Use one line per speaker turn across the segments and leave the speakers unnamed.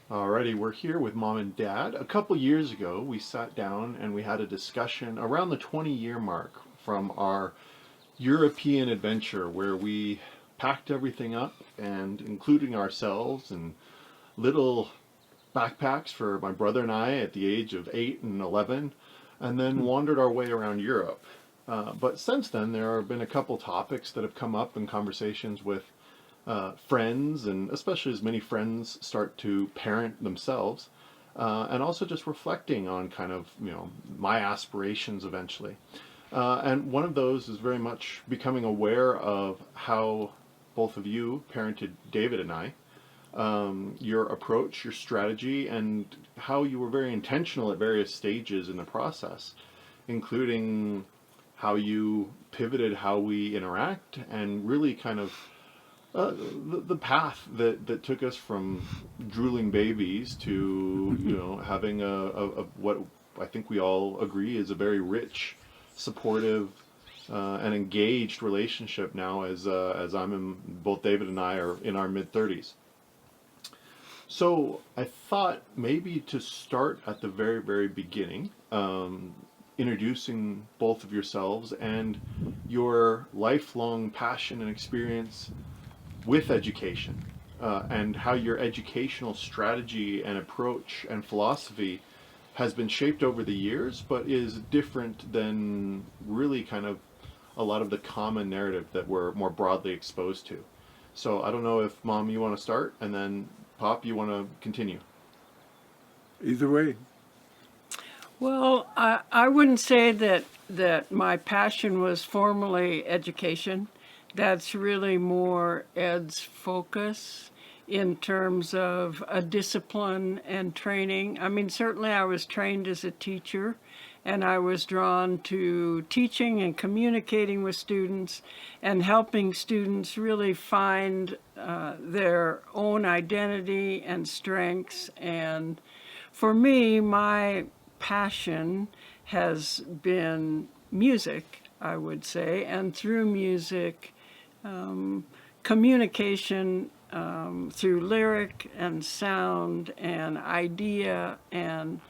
Alrighty, we're here with Mom and Dad. A couple years ago, we sat down and we had a discussion around the 20-year mark from our European adventure where we packed everything up and including ourselves and little backpacks for my brother and I at the age of 8 and 11, and then wandered our way around Europe. But since then, there have been a couple topics that have come up in conversations with friends, and especially as many friends start to parent themselves, and also just reflecting on kind of, my aspirations eventually. And one of those is very much becoming aware of how both of you parented David and I, your approach, your strategy, and how you were very intentional at various stages in the process, including how you pivoted how we interact and really kind of the path that took us from drooling babies to having a what I think we all agree is a very rich, supportive, and engaged relationship now as both David and I are in our mid-30s. So I thought maybe to start at the very, very beginning, introducing both of yourselves and your lifelong passion and experience with education, and how your educational strategy and approach and philosophy has been shaped over the years, but is different than really kind of a lot of the common narrative that we're more broadly exposed to. So I don't know if Mom, you want to start, and then Pop, you want to continue.
Either way.
Well, I wouldn't say that my passion was formally education. That's really more Ed's focus in terms of a discipline and training. I mean, certainly I was trained as a teacher, and I was drawn to teaching and communicating with students and helping students really find their own identity and strengths. And for me, my passion has been music, I would say, and through music, communication through lyric and sound and idea. And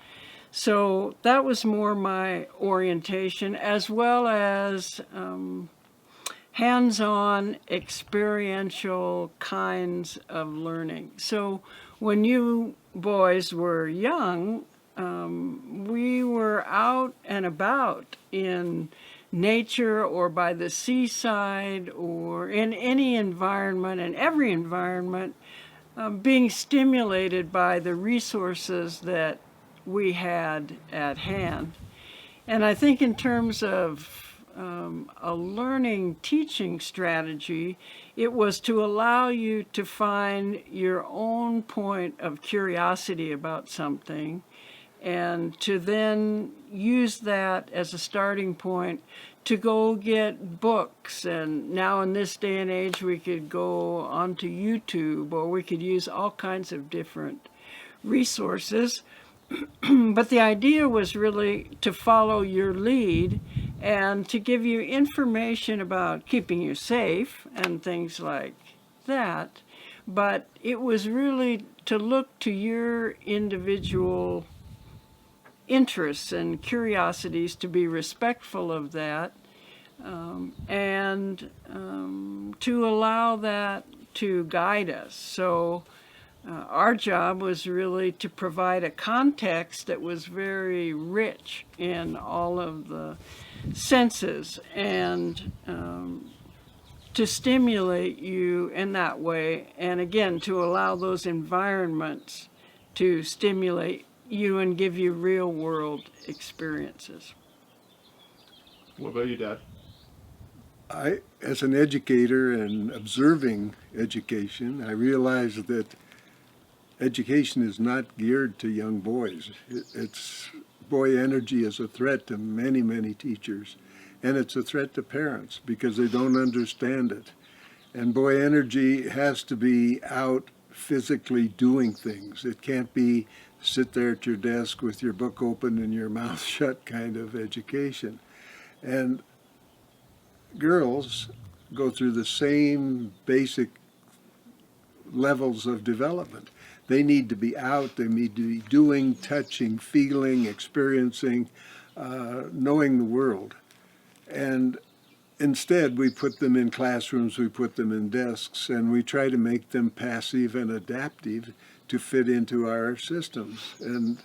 so that was more my orientation, as well as hands-on experiential kinds of learning. So when you boys were young, we were out and about in nature or by the seaside or in any environment and every environment, being stimulated by the resources that we had at hand. And I think in terms of a learning teaching strategy, it was to allow you to find your own point of curiosity about something and to then use that as a starting point to go get books. And now in this day and age, we could go onto YouTube or we could use all kinds of different resources. But the idea was really to follow your lead and to give you information about keeping you safe and things like that. But it was really to look to your individual interests and curiosities, to be respectful of that, and to allow that to guide us. So our job was really to provide a context that was very rich in all of the senses and to stimulate you in that way, and again to allow those environments to stimulate you and give you real world experiences.
What about you, Dad?
I, as an educator and observing education, I realized that education is not geared to young boys. It's boy energy is a threat to many, many teachers, and it's a threat to parents because they don't understand it. And boy energy has to be out physically doing things. It can't be sit there at your desk with your book open and your mouth shut kind of education. And girls go through the same basic levels of development. They need to be out, they need to be doing, touching, feeling, experiencing, knowing the world. And instead, we put them in classrooms, we put them in desks, and we try to make them passive and adaptive to fit into our systems. And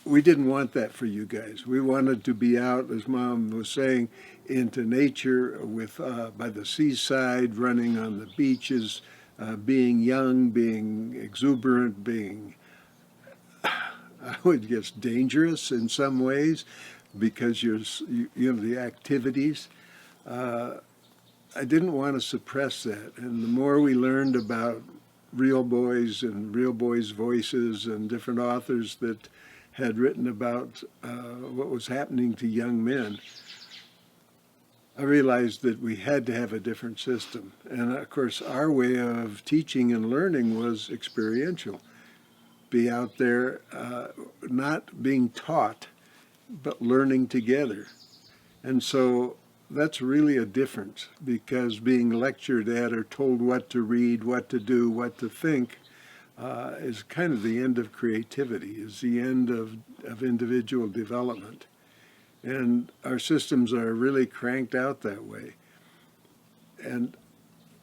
we didn't want that for you guys. We wanted to be out, as Mom was saying, into nature with by the seaside, running on the beaches, being young, being exuberant, being, I would guess, dangerous in some ways because you have the activities. I didn't want to suppress that. And the more we learned about real boys and real boys' voices and different authors that had written about what was happening to young men, I realized that we had to have a different system. And of course, our way of teaching and learning was experiential. Be out there, not being taught, but learning together. And so that's really a difference, because being lectured at or told what to read, what to do, what to think, is kind of the end of creativity, is the end of individual development. And our systems are really cranked out that way. And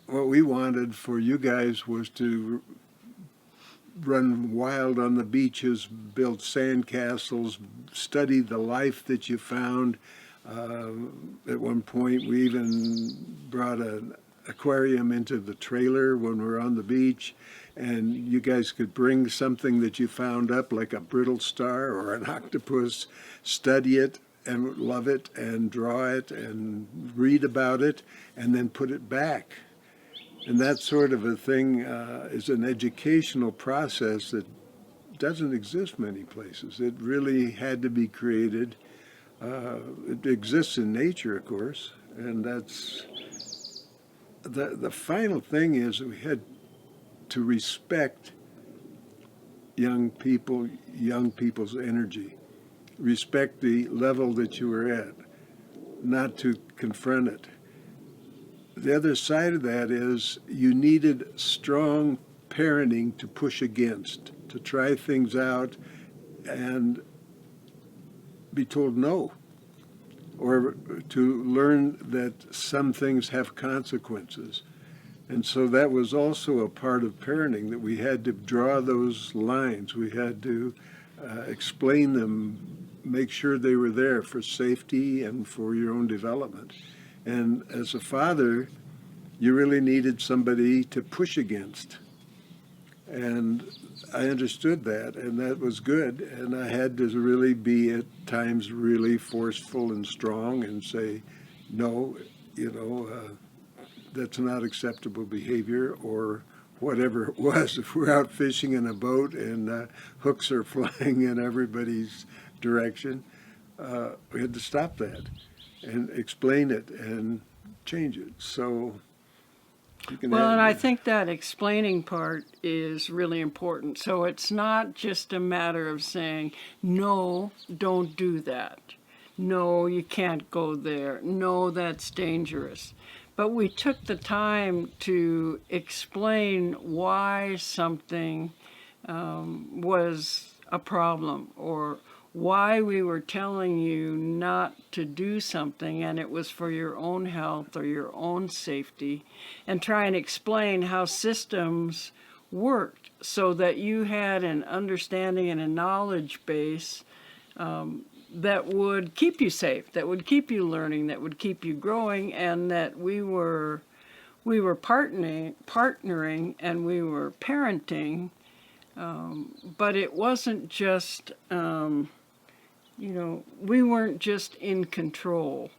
what we wanted for you guys was to run wild on the beaches, build sandcastles, study the life that you found. At one point, we even brought an aquarium into the trailer when we were on the beach, and you guys could bring something that you found up, like a brittle star or an octopus, study it and love it and draw it and read about it and then put it back. And that sort of a thing is an educational process that doesn't exist many places. It really had to be created. It exists in nature, of course, and that's the final thing is that we had to respect young people, young people's energy, respect the level that you were at, not to confront it. The other side of that is you needed strong parenting to push against, to try things out and be told no, or to learn that some things have consequences. And so that was also a part of parenting, that we had to draw those lines. We had to explain them, make sure they were there for safety and for your own development. And as a father, you really needed somebody to push against. And I understood that, and that was good. And I had to really be at times really forceful and strong and say, no, that's not acceptable behavior, or whatever it was. If we're out fishing in a boat and hooks are flying in everybody's direction, we had to stop that and explain it and change it. So you can
Well,
add,
and I think that explaining part is really important. So it's not just a matter of saying, no, don't do that. No, you can't go there. No, that's dangerous. But we took the time to explain why something was a problem, or why we were telling you not to do something and it was for your own health or your own safety, and try and explain how systems worked so that you had an understanding and a knowledge base that would keep you safe, that would keep you learning, that would keep you growing, and that we were partnering and we were parenting, but it wasn't just we weren't just in control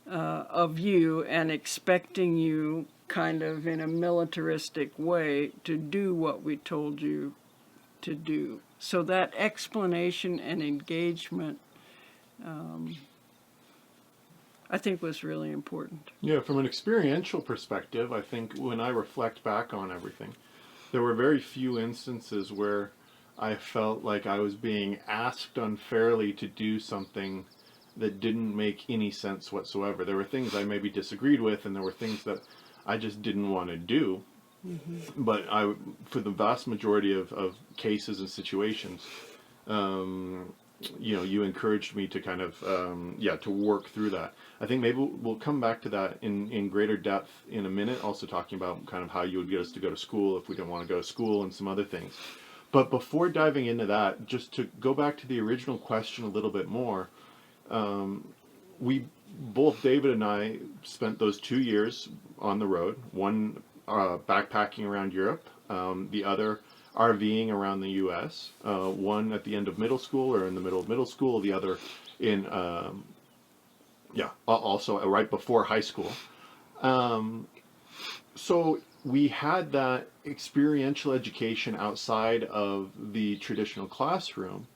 of you and expecting you kind of in a militaristic way to do what we told you to do. So that explanation and engagement, I think, was really important.
Yeah, from an experiential perspective, I think when I reflect back on everything, there were very few instances where I felt like I was being asked unfairly to do something that didn't make any sense whatsoever. There were things I maybe disagreed with, and there were things that I just didn't want to do. But for the vast majority of cases and situations, you encouraged me to kind of, to work through that. I think maybe we'll come back to that in greater depth in a minute, also talking about kind of how you would get us to go to school if we didn't want to go to school and some other things. But before diving into that, just to go back to the original question a little bit more, we both, David and I, spent those 2 years on the road, one backpacking around Europe, the other RVing around the U.S., one at the end of middle school or in the middle of middle school, the other in, also right before high school. So we had that experiential education outside of the traditional classroom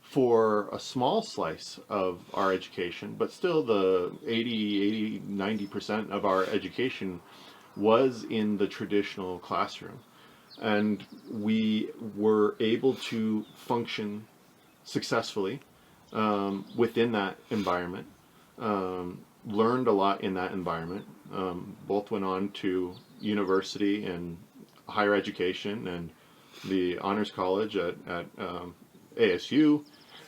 for a small slice of our education, but still the 90% of our education was in the traditional classroom. And we were able to function successfully within that environment, learned a lot in that environment. Both went on to university and higher education and the honors college at ASU,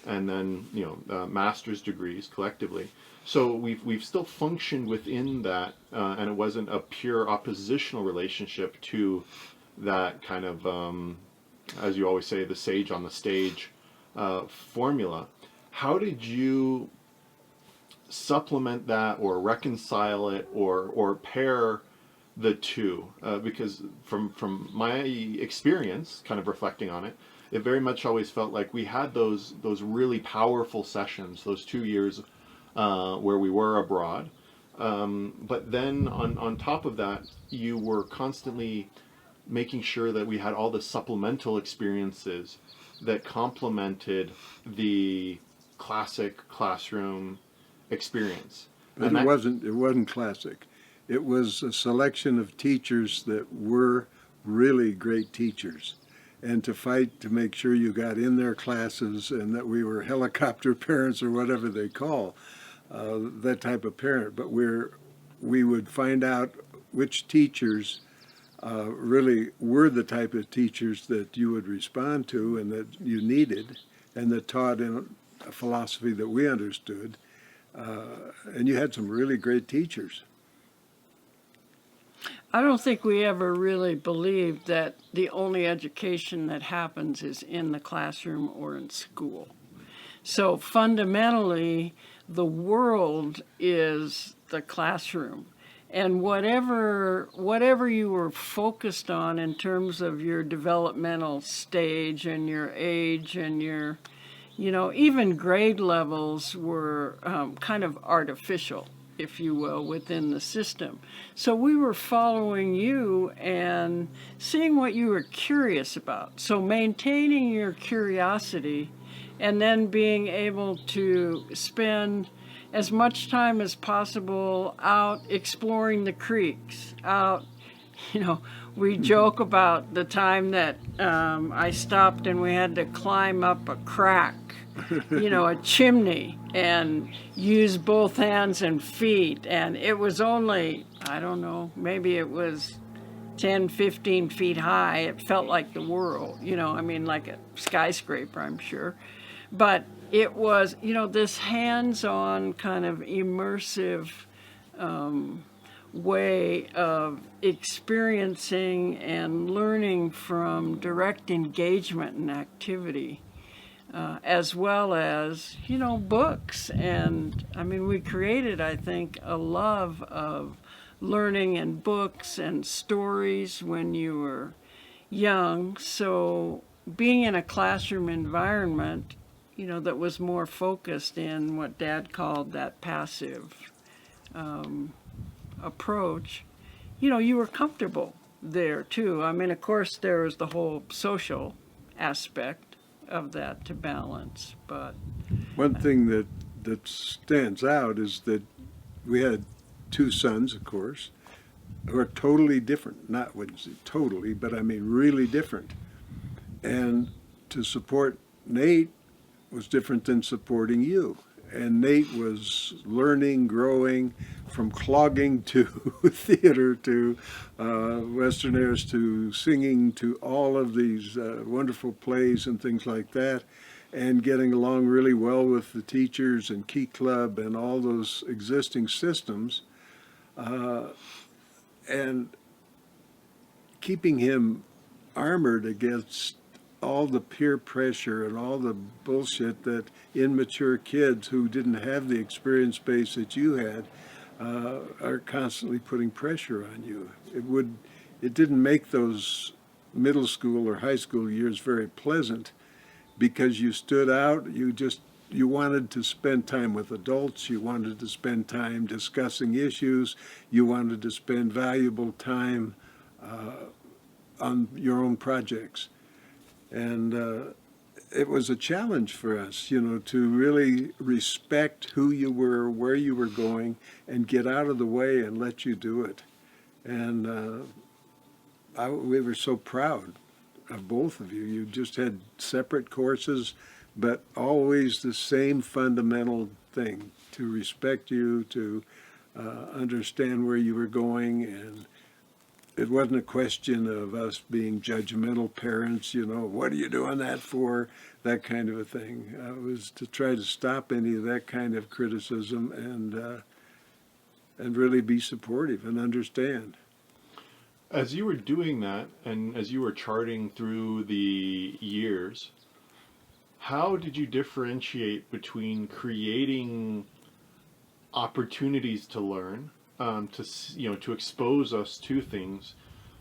and then master's degrees collectively. So we've still functioned within that, and it wasn't a pure oppositional relationship to that kind of, as you always say, the sage on the stage formula. How did you supplement that or reconcile it or pair the two? Because from my experience, kind of reflecting on it, it very much always felt like we had those really powerful sessions, those 2 years where we were abroad. But then on top of that, you were constantly making sure that we had all the supplemental experiences that complemented the classic classroom experience.
But it wasn't classic. It was a selection of teachers that were really great teachers. And to fight to make sure you got in their classes, and that we were helicopter parents or whatever they call that type of parent. But we would find out which teachers really were the type of teachers that you would respond to and that you needed, and that taught in a philosophy that we understood. And you had some really great teachers.
I don't think we ever really believed that the only education that happens is in the classroom or in school. So fundamentally, the world is the classroom. And whatever you were focused on in terms of your developmental stage and your age and your, even grade levels were kind of artificial, if you will, within the system. So we were following you and seeing what you were curious about. So maintaining your curiosity and then being able to spend as much time as possible out exploring the creeks, out, we joke about the time that I stopped and we had to climb up a crack, a chimney, and use both hands and feet. And it was only, I don't know, maybe it was 10, 15 feet high. It felt like the world, like a skyscraper, I'm sure. But it was, this hands-on kind of immersive way of experiencing and learning from direct engagement and activity, as well as, books. And we created, I think, a love of learning and books and stories when you were young. So being in a classroom environment, that was more focused in what Dad called that passive approach, you were comfortable there too. Of course, there was the whole social aspect of that to balance. But
one thing that stands out is that we had two sons, of course, who are totally different. Not wouldn't say totally, but really different. And to support Nate was different than supporting you. and Nate was learning, growing from clogging to theater to Western airs to singing to all of these wonderful plays and things like that, and getting along really well with the teachers and Key Club and all those existing systems, and keeping him armored against all the peer pressure and all the bullshit that immature kids who didn't have the experience base that you had are constantly putting pressure on you. It didn't make those middle school or high school years very pleasant because you stood out. You wanted to spend time with adults. You wanted to spend time discussing issues. You wanted to spend valuable time on your own projects. And it was a challenge for us, to really respect who you were, where you were going, and get out of the way and let you do it. And we were so proud of both of you. You just had separate courses, but always the same fundamental thing, to respect you, to understand where you were going. And it wasn't a question of us being judgmental parents, what are you doing that for, that kind of a thing. It was to try to stop any of that kind of criticism and really be supportive and understand.
As you were doing that, and as you were charting through the years, how did you differentiate between creating opportunities to learn, to expose us to things,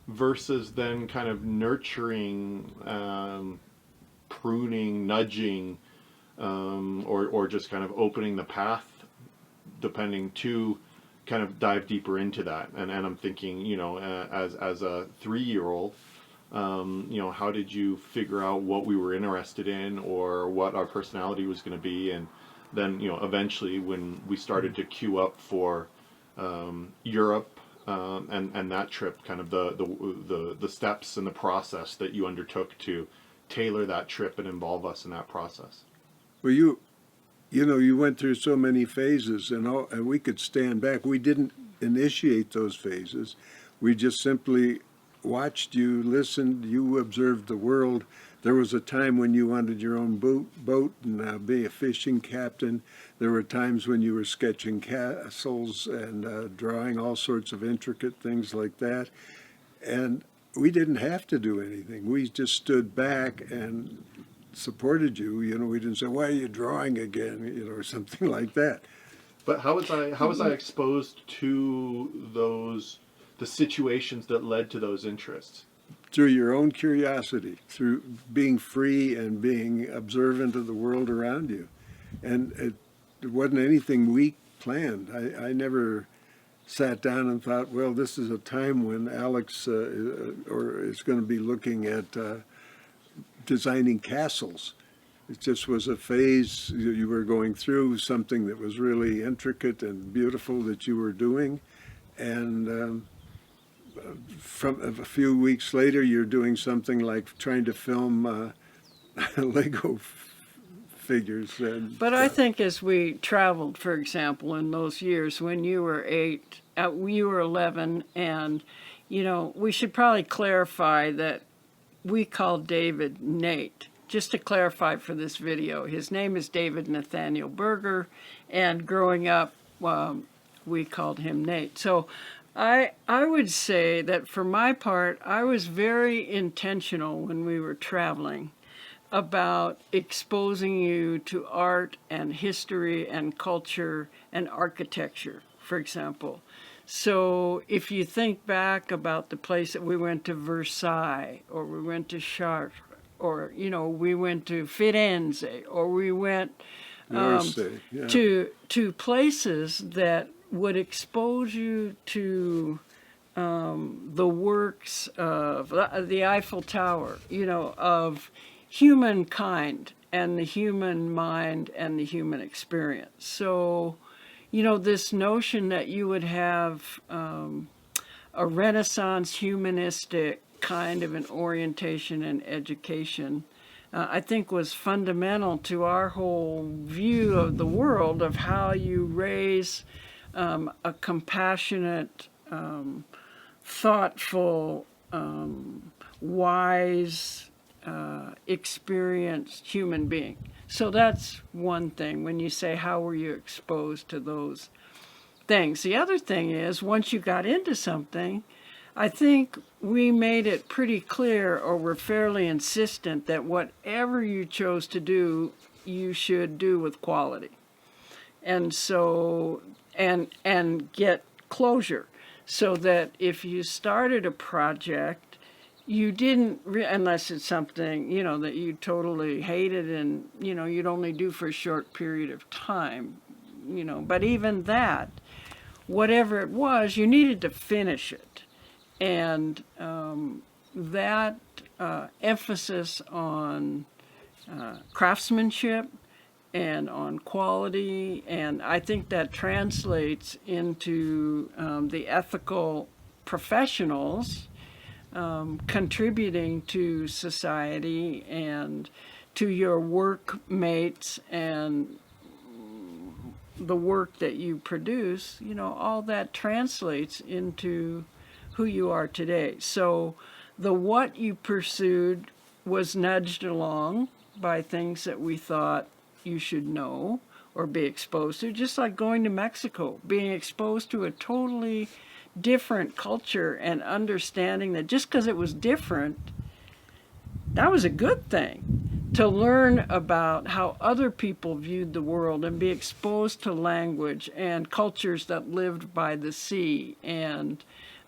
versus then kind of nurturing, pruning, nudging, or just kind of opening the path, depending, to kind of dive deeper into that? And I'm thinking, as a 3-year-old, how did you figure out what we were interested in or what our personality was going to be? And then, eventually when we started to queue up for Europe, and that trip, kind of the steps and the process that you undertook to tailor that trip and involve us in that process.
Well, you went through so many phases, and we could stand back. We didn't initiate those phases. We just simply watched you, listened, you observed the world. There was a time when you wanted your own boat and be a fishing captain. There were times when you were sketching castles and drawing all sorts of intricate things like that. And we didn't have to do anything. We just stood back and supported you. We didn't say, "Why are you drawing again?" Or something like that.
But how was I exposed to the situations that led to those interests?
Through your own curiosity, through being free and being observant of the world around you. And it wasn't anything we planned. I never sat down and thought, well, this is a time when Alex is going to be looking at designing castles. It just was a phase you were going through, something that was really intricate and beautiful that you were doing. And from a few weeks later, you're doing something like trying to film Lego figures.
But I think as we traveled, for example, in those years when you were 8, you were 11, and, we should probably clarify that we called David Nate. Just to clarify for this video, his name is David Nathaniel Berger, and growing up, we called him Nate. So I would say that for my part, I was very intentional when we were traveling about exposing you to art and history and culture and architecture, for example. So if you think back about the place that we went to, Versailles, or we went to Chartres, or, we went to Firenze, or we went to places that would expose you to the works of the Eiffel Tower, of humankind and the human mind and the human experience. So, this notion that you would have a Renaissance humanistic kind of an orientation and education I think was fundamental to our whole view of the world, of how you raise a compassionate, thoughtful, wise, experienced human being. So that's one thing when you say, how were you exposed to those things? The other thing is, once you got into something, I think we made it pretty clear, or were fairly insistent, that whatever you chose to do, you should do with quality. And so, and get closure, so that if you started a project, you didn't, unless it's something, that you totally hated and, you'd only do for a short period of time, but even that, whatever it was, you needed to finish it. And that emphasis on craftsmanship and on quality, and I think that translates into the ethical professionals contributing to society and to your workmates and the work that you produce, all that translates into who you are today. So the what you pursued was nudged along by things that we thought you should know or be exposed to, just like going to Mexico, being exposed to a totally different culture and understanding that just because it was different, that was a good thing. To learn about how other people viewed the world and be exposed to language and cultures that lived by the sea, and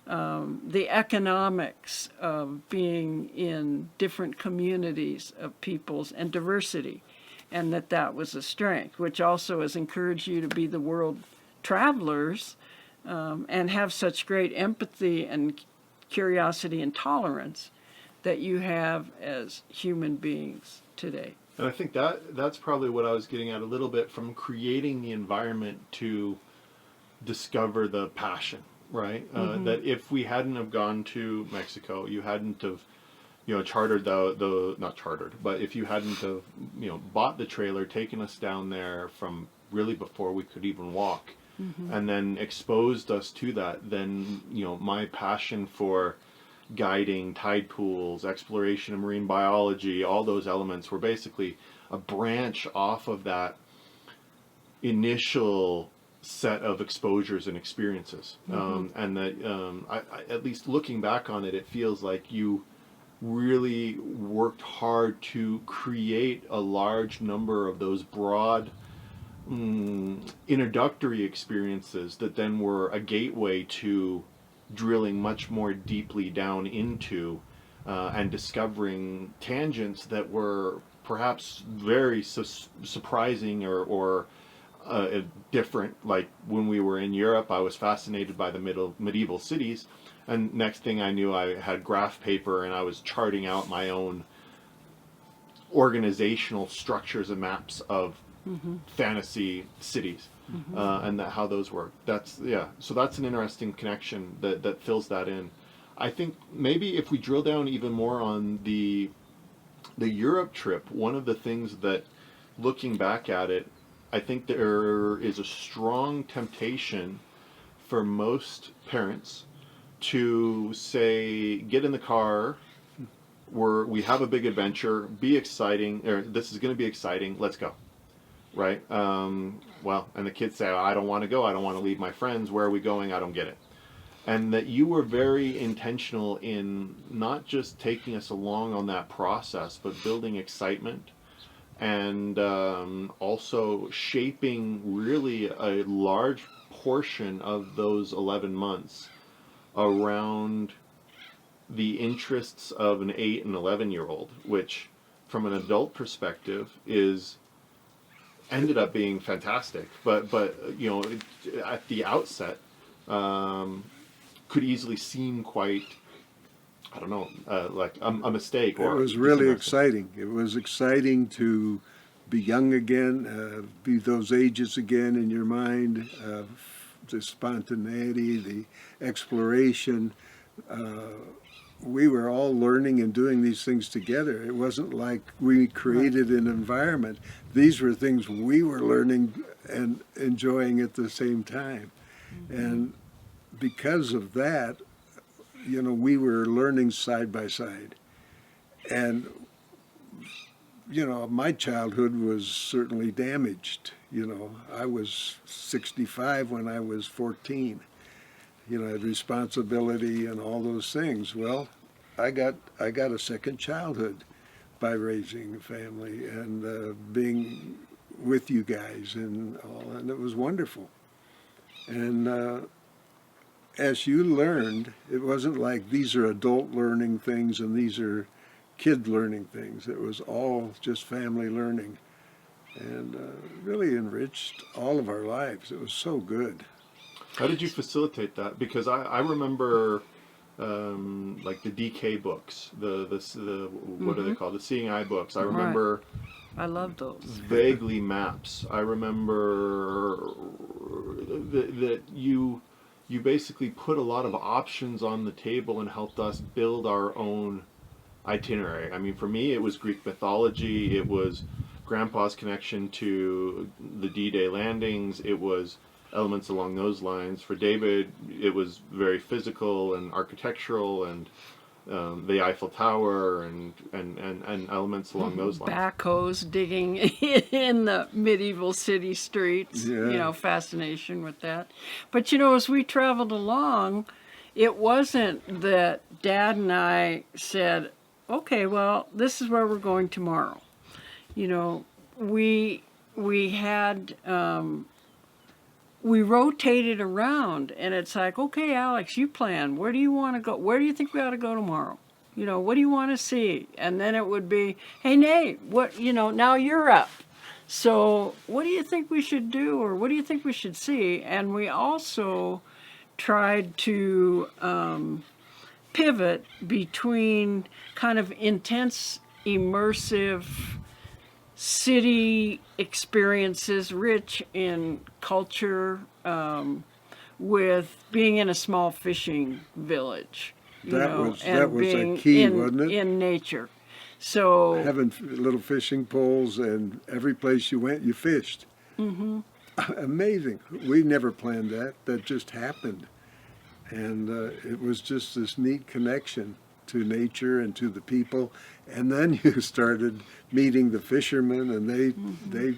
the economics of being in different communities of peoples and diversity, and that was a strength, which also has encouraged you to be the world travelers and have such great empathy and curiosity and tolerance that you have as human beings today.
And I think that's probably what I was getting at a little bit from creating the environment to discover the passion, right? That if we hadn't have gone to Mexico, you hadn't have, chartered not chartered, but if you hadn't have, bought the trailer, taken us down there from really before we could even walk, and then exposed us to that, then, my passion for guiding tide pools, exploration of marine biology, all those elements were basically a branch off of that initial set of exposures and experiences. And that, I, at least looking back on it, it feels like you really worked hard to create a large number of those broad introductory experiences that then were a gateway to drilling much more deeply down into and discovering tangents that were perhaps very surprising or different. Like when we were in Europe, I was fascinated by the medieval cities, and next thing I knew, I had graph paper and I was charting out my own organizational structures and maps of fantasy cities. And how those work. So that's an interesting connection that fills that in. I think maybe if we drill down even more on the Europe trip, one of the things that, looking back at it, I think there is a strong temptation for most parents to say, get in the car, we have a big adventure, be exciting, or this is going to be exciting, let's go. Right? Well, and the kids say, I don't want to go. I don't want to leave my friends. Where are we going? I don't get it. And that you were very intentional in not just taking us along on that process, but building excitement and also shaping really a large portion of those 11 months around the interests of an 8 and 11-year-old, which from an adult perspective ended up being fantastic, but at the outset could easily seem quite, I don't know, like a mistake. Or
it was really exciting. It was exciting to be young again, be those ages again in your mind, the spontaneity, the exploration, we were all learning and doing these things together. It wasn't like we created an environment. These were things we were learning and enjoying at the same time. And because of that, we were learning side by side. And, my childhood was certainly damaged. I was 65 when I was 14. Had responsibility and all those things. Well, I got a second childhood by raising a family and being with you guys and all, and it was wonderful. And as you learned, it wasn't like these are adult learning things and these are kid learning things. It was all just family learning, and really enriched all of our lives. It was so good.
How did you facilitate that? Because I remember like the DK books, the what are they called? The Seeing Eye books. I remember
I love those.
vaguely maps. I remember that you basically put a lot of options on the table and helped us build our own itinerary. I mean, for me, it was Greek mythology. It was Grandpa's connection to the D-Day landings. It was elements along those lines. For David, it was very physical and architectural, and the Eiffel Tower and elements along those lines.
Backhoes digging in the medieval city streets.
Yeah.
Fascination with that. But as we traveled along, it wasn't that Dad and I said, okay, well, this is where we're going tomorrow. We had we rotated around, and it's like, okay, Alex, you plan. Where do you want to go? Where do you think we ought to go tomorrow? What do you want to see? And then it would be, hey, Nate, now you're up. So what do you think we should do, or what do you think we should see? And we also tried to pivot between kind of intense, immersive city experiences, rich in culture, with being in a small fishing village.
That was a key, wasn't it?
In nature. So
having little fishing poles, and every place you went, you fished. Mm-hmm. Amazing. We never planned that. That just happened. And it was just this neat connection to nature and to the people. And then you started meeting the fishermen, and they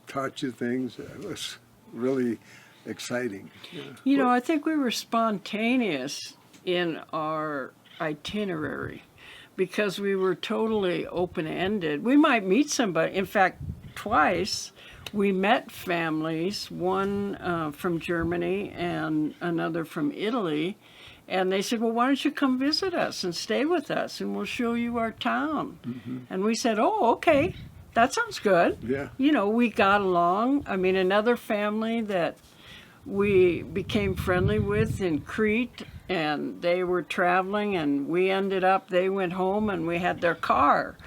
taught you things. It was really exciting. Yeah.
I think we were spontaneous in our itinerary because we were totally open-ended. We might meet somebody. In fact, twice we met families, one from Germany and another from Italy, and they said, well, why don't you come visit us and stay with us, and we'll show you our town. Mm-hmm. And we said, oh, okay, that sounds good.
Yeah.
We got along. I mean, another family that we became friendly with in Crete, and they were traveling, and they went home, and we had their car,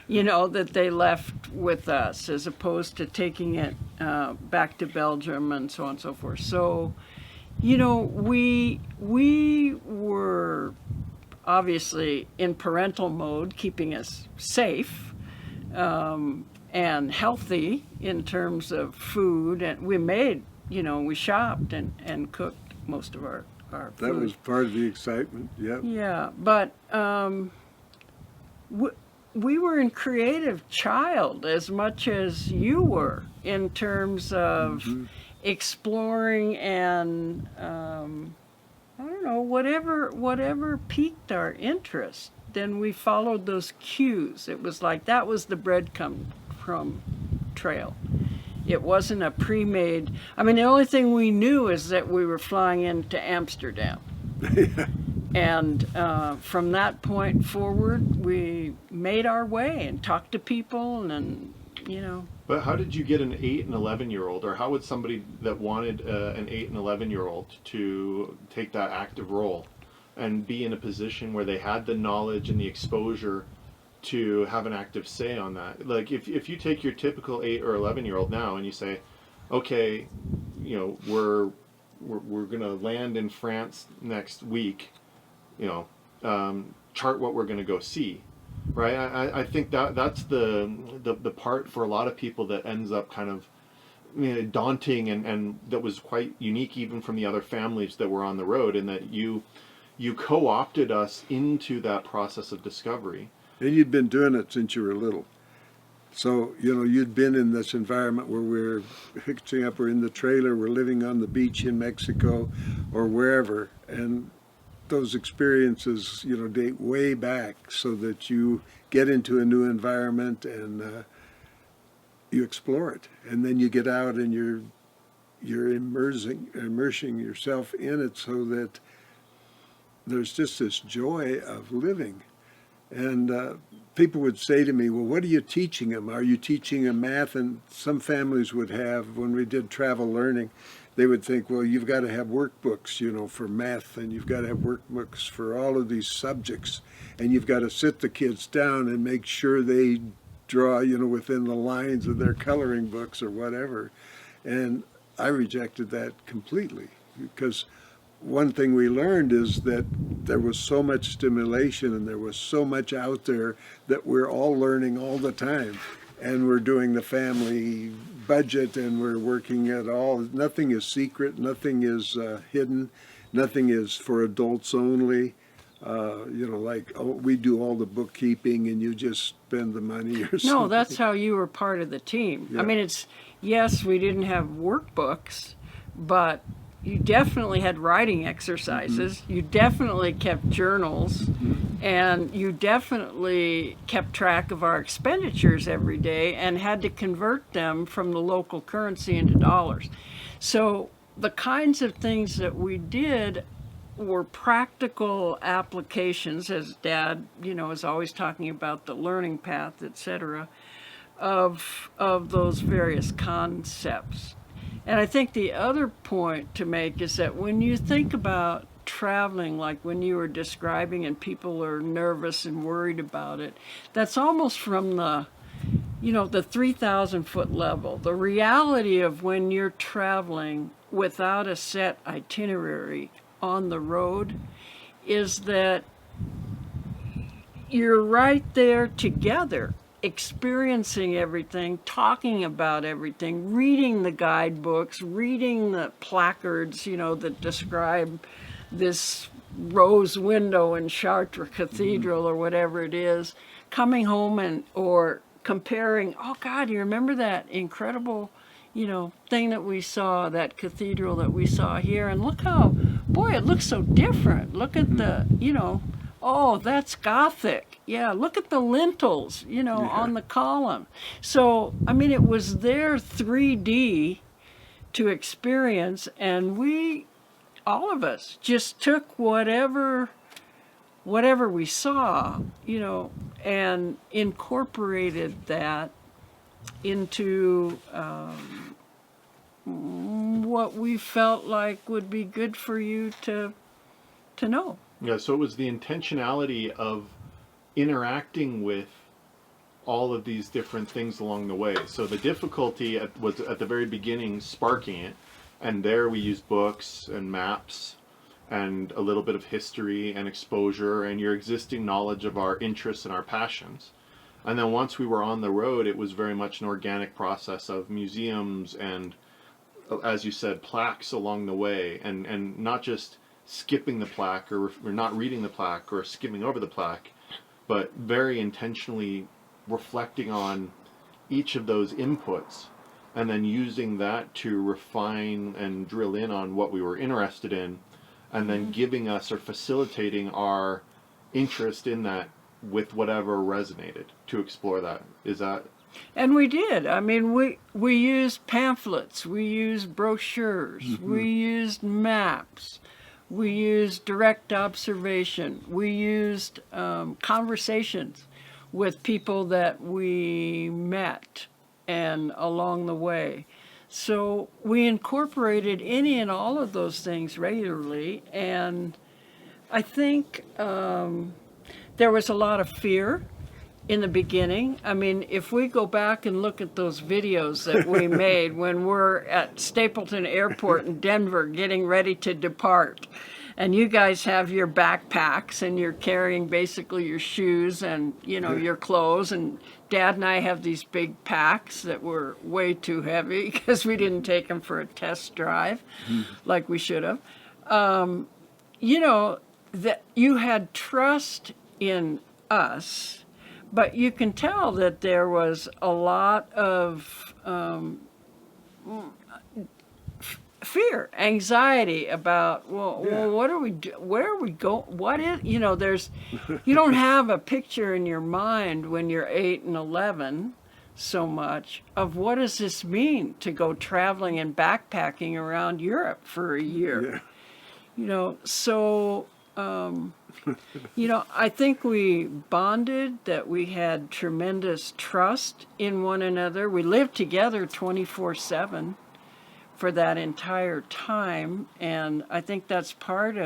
that they left with us, as opposed to taking it back to Belgium and so on and so forth. So, we were obviously in parental mode, keeping us safe and healthy in terms of food, and we made, we shopped and cooked most of our food.
That was part of the excitement, yep.
Yeah, but we were in creative child as much as you were in terms of exploring and, I don't know, whatever piqued our interest. Then we followed those cues. It was like that was the breadcrumb trail. It wasn't a pre-made. I mean, the only thing we knew is that we were flying into Amsterdam. And from that point forward, we made our way and talked to people and
But how did you get an 8 and 11-year-old, or how would somebody that wanted an 8 and 11-year-old to take that active role and be in a position where they had the knowledge and the exposure to have an active say on that? Like, if you take your typical 8 or 11-year-old now and you say, okay, we're going to land in France next week, chart what we're going to go see, right? I think that's the part for a lot of people that ends up kind of, you know, daunting, and that was quite unique even from the other families that were on the road, in that you co-opted us into that process of discovery.
And you'd been doing it since you were little. So, you know, you'd been in this environment where we're fixing up, we're in the trailer, we're living on the beach in Mexico or wherever. And those experiences, you know, date way back, so that you get into a new environment and you explore it. And then you get out and you're immersing yourself in it, so that there's just this joy of living. And people would say to me, well, what are you teaching them? Are you teaching them math? And some families would have, when we did travel learning, they would think, well, you've got to have workbooks, you know, for math, and you've got to have workbooks for all of these subjects. And you've got to sit the kids down and make sure they draw, you know, within the lines of their coloring books or whatever. And I rejected that completely, because one thing we learned is that there was so much stimulation and there was so much out there that we're all learning all the time. And we're doing the family budget, and we're working at all. Nothing is secret, nothing is hidden, nothing is for adults only. You know, like, oh, we do all the bookkeeping and you just spend the money or something.
No, that's how you were part of the team.
Yeah.
I mean, yes, we didn't have workbooks, but you definitely had writing exercises. Mm-hmm. You definitely kept journals, mm-hmm. and you definitely kept track of our expenditures every day and had to convert them from the local currency into dollars. So the kinds of things that we did were practical applications, as Dad, you know, is always talking about the learning path, etc., of those various concepts. And I think the other point to make is that when you think about traveling, like when you were describing, and people are nervous and worried about it, that's almost from the, you know, the 3,000 foot level. The reality of when you're traveling without a set itinerary on the road is that you're right there together, experiencing everything, talking about everything, reading the guidebooks, reading the placards, you know, that describe this rose window in Chartres Cathedral, or whatever it is, coming home or comparing, oh God, you remember that incredible, you know, thing that we saw, that cathedral that we saw here, and look how, boy, it looks so different. Look at the, you know, oh, that's Gothic. Yeah, look at the lintels, you know, on the column. So, I mean, it was there 3D to experience, and we, all of us, just took whatever we saw, you know, and incorporated that into what we felt like would be good for you to know.
Yeah, so it was the intentionality of interacting with all of these different things along the way. So the difficulty was at the very beginning sparking it, and there we used books and maps and a little bit of history and exposure and your existing knowledge of our interests and our passions. And then once we were on the road, it was very much an organic process of museums and, as you said, plaques along the way, and not just skipping the plaque or not reading the plaque or skimming over the plaque, but very intentionally reflecting on each of those inputs and then using that to refine and drill in on what we were interested in, and then giving us or facilitating our interest in that with whatever resonated to explore that. Is that?
And we did. I mean, we used pamphlets, we used brochures, mm-hmm. we used maps, we used direct observation, we used conversations with people that we met and along the way. So we incorporated any and all of those things regularly, and I think there was a lot of fear in the beginning. I mean, if we go back and look at those videos that we made when we're at Stapleton Airport in Denver getting ready to depart, And you guys have your backpacks and you're carrying basically your shoes and, your clothes. And Dad and I have these big packs that were way too heavy because we didn't take them for a test drive like we should have. That you had trust in us, but you can tell that there was a lot of fear, anxiety about, what are we do? Where are we go? What is, there's, you don't have a picture in your mind when you're 8 and 11 so much of what does this mean to go traveling and backpacking around Europe for a year. So I think we bonded, that we had tremendous trust in one another. We lived together 24/7 for that entire time, and I think that's one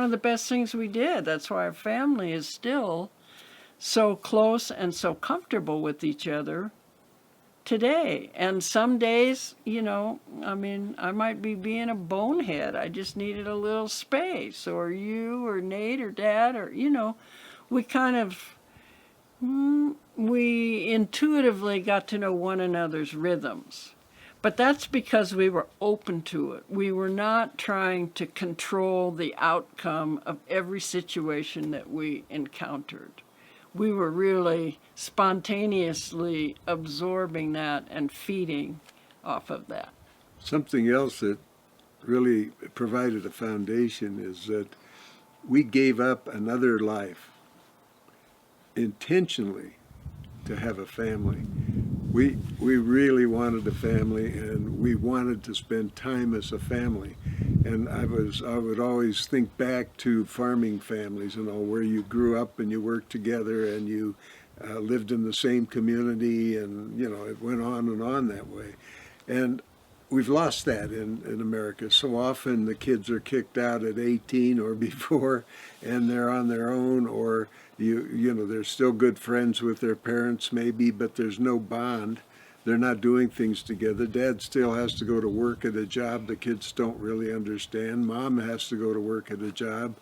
of the best things we did. That's why our family is still so close and so comfortable with each other today. And some days, I might be being a bonehead. I just needed a little space, or you or Nate or Dad, or, we kind of, we intuitively got to know one another's rhythms. But that's because we were open to it. We were not trying to control the outcome of every situation that we encountered. We were really spontaneously absorbing that and feeding off of that.
Something else that really provided a foundation is that we gave up another life intentionally to have a family. We really wanted a family, and we wanted to spend time as a family. And I would always think back to farming families, where you grew up and you worked together and you lived in the same community, and it went on and on that way. And we've lost that in America. So often the kids are kicked out at 18 or before, and they're on their own, or they're still good friends with their parents maybe, but there's no bond. They're not doing things together. Dad still has to go to work at a job the kids don't really understand. Mom has to go to work at a job,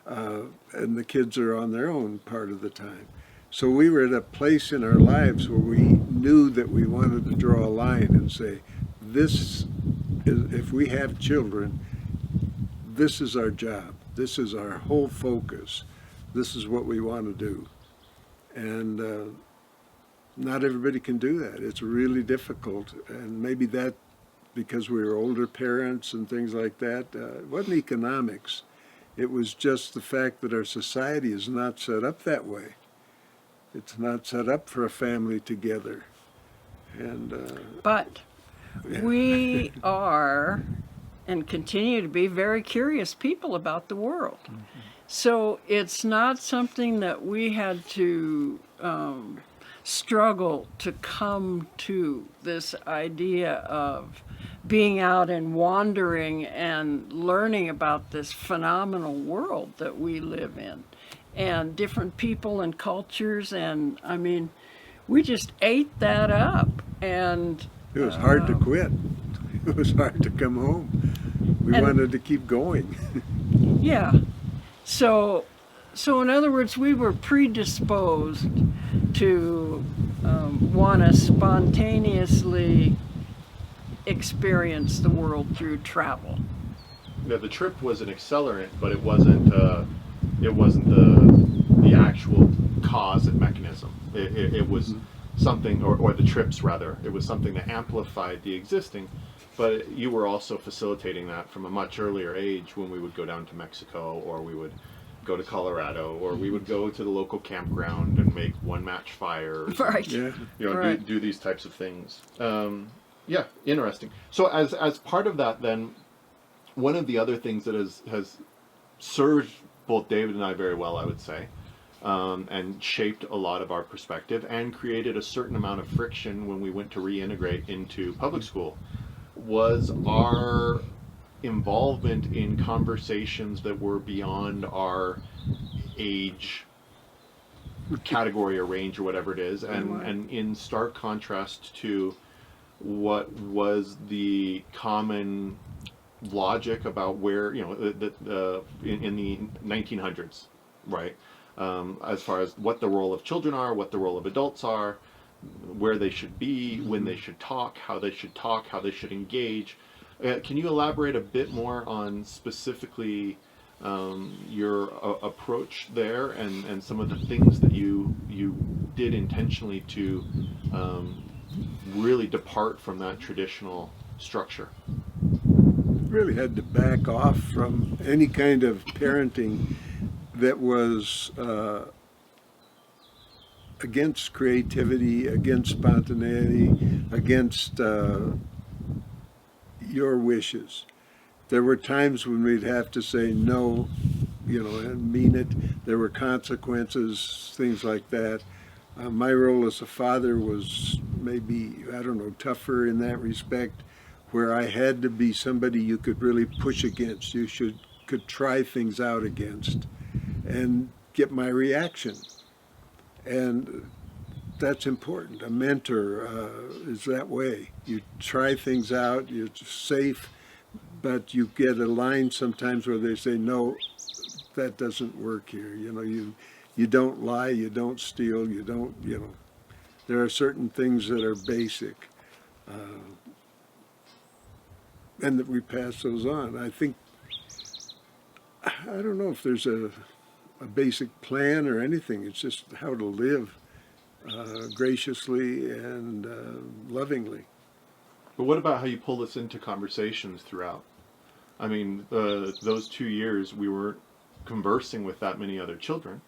and the kids are on their own part of the time. So we were at a place in our lives where we knew that we wanted to draw a line and say, if we have children, this is our job. This is our whole focus. This is what we want to do. And not everybody can do that. It's really difficult. And maybe that, because we were older parents and things like that, it wasn't economics. It was just the fact that our society is not set up that way. It's not set up for a family together. And
But we are and continue to be very curious people about the world. Mm-hmm. So it's not something that we had to struggle to come to, this idea of being out and wandering and learning about this phenomenal world that we live in, and different people and cultures. And we just ate that up. And
it was hard to quit. It was hard to come home. We wanted to keep going.
Yeah. So in other words, we were predisposed to want to spontaneously experience the world through travel.
Yeah, the trip was an accelerant, but it wasn't the actual cause and mechanism. It was something, or the trips rather, it was something that amplified the existing. But you were also facilitating that from a much earlier age, when we would go down to Mexico, or we would go to Colorado, or we would go to the local campground and make one-match fires.
Right.
Yeah.
Right.
Do these types of things. Yeah, interesting. So as part of that, then, one of the other things that has served both David and I very well, I would say, and shaped a lot of our perspective and created a certain amount of friction when we went to reintegrate into public school, was our involvement in conversations that were beyond our age category or range or whatever it is, and in stark contrast to what was the common logic about where, in the 1900s, right? As far as what the role of children are, what the role of adults are, where they should be, when they should talk, how they should talk, how they should engage. Can you elaborate a bit more on specifically your approach there, and some of the things that you did intentionally to really depart from that traditional structure?
Really had to back off from any kind of parenting that was against creativity, against spontaneity, against your wishes. There were times when we'd have to say no, and mean it. There were consequences, things like that. My role as a father was maybe, I don't know, tougher in that respect, where I had to be somebody you could really push against. Could try things out against and get my reaction. And that's important. A mentor is that way. You try things out, you're safe, but you get a line sometimes where they say, no, that doesn't work here. You don't lie, you don't steal, you don't, there are certain things that are basic. And that we pass those on. I think, I don't know if there's a basic plan or anything. It's just how to live graciously and lovingly.
But what about how you pull this into conversations throughout? I mean, those 2 years we were conversing with that many other children.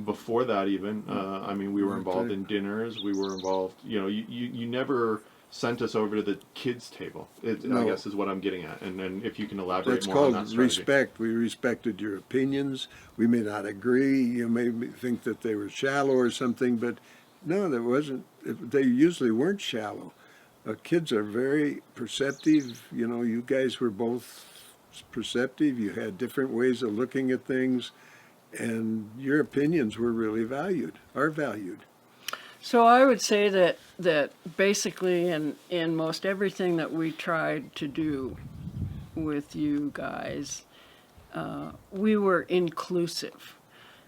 Before that, even, I mean, we were involved in dinners. We were involved. You never sent us over to the kids' table.
No.
I guess is what I'm getting at. And if you can elaborate
That's
more on that
called
strategy.
respect. We respected your opinions. We may not agree. You may think that they were shallow or something, but no, there wasn't. They usually weren't shallow. Kids are very perceptive. You guys were both perceptive. You had different ways of looking at things, and your opinions were really are valued.
So I would say that basically in most everything that we tried to do with you guys, we were inclusive.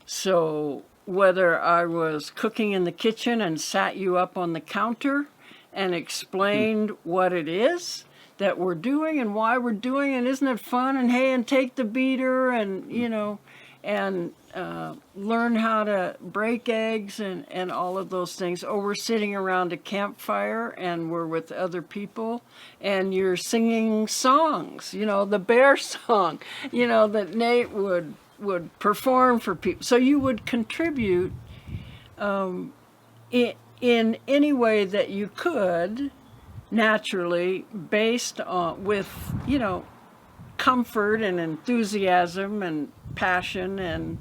So whether I was cooking in the kitchen and sat you up on the counter and explained what it is that we're doing and why we're doing it, isn't it fun, and hey, and take the beater, and and learn how to break eggs and all of those things. Or we're sitting around a campfire and we're with other people and you're singing songs, the bear song, that Nate would perform for people. So you would contribute in any way that you could, naturally, based on with comfort and enthusiasm and passion. And